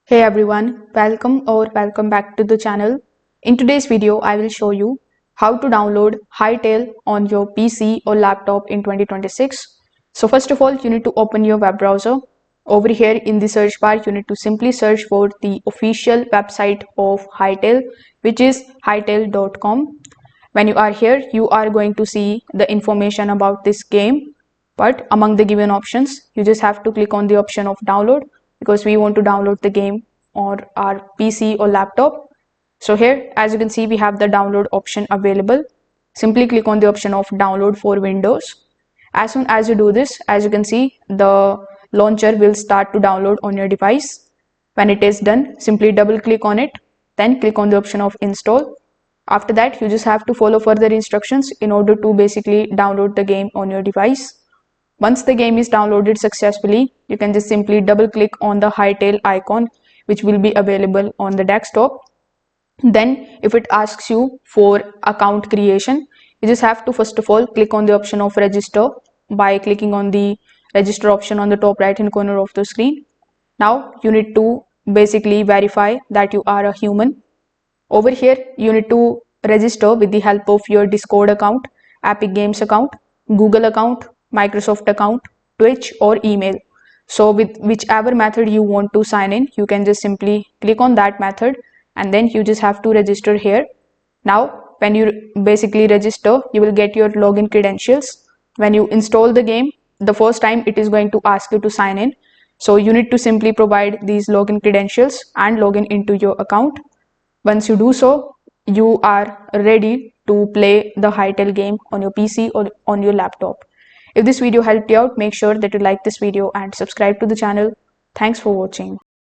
Hey everyone, welcome back to the channel. In today's video, I will show you how to download Hytale on your PC or laptop in 2026. So first of all, you need to open your web browser. Over here in the search bar, you need to simply search for the official website of Hytale, which is hytale.com. When you are here, you are going to see the information about this game. But among the given options, you just have to click on the option of download because we want to download the game on our PC or laptop. So here, as you can see, we have the download option available. Simply click on the option of download for Windows. As soon as you do this, as you can see, the launcher will start to download on your device. When it is done, simply double click on it, then click on the option of install. After that, you just have to follow further instructions in order to basically download the game on your device. Once the game is downloaded successfully, you can just simply double click on the Hytale icon, which will be available on the desktop. Then if it asks you for account creation, you just have to first of all click on the option of register by clicking on the register option on the top right hand corner of the screen. Now you need to basically verify that you are a human. Over here, you need to register with the help of your Discord account, Epic Games account, Google account, Microsoft account, Twitch or email. So with whichever method you want to sign in, you can just simply click on that method and then you just have to register here. Now, when you basically register, you will get your login credentials. When you install the game, the first time it is going to ask you to sign in. So you need to simply provide these login credentials and log in into your account. Once you do so, you are ready to play the Hytale game on your PC or on your laptop. If this video helped you out, make sure that you like this video and subscribe to the channel. Thanks for watching.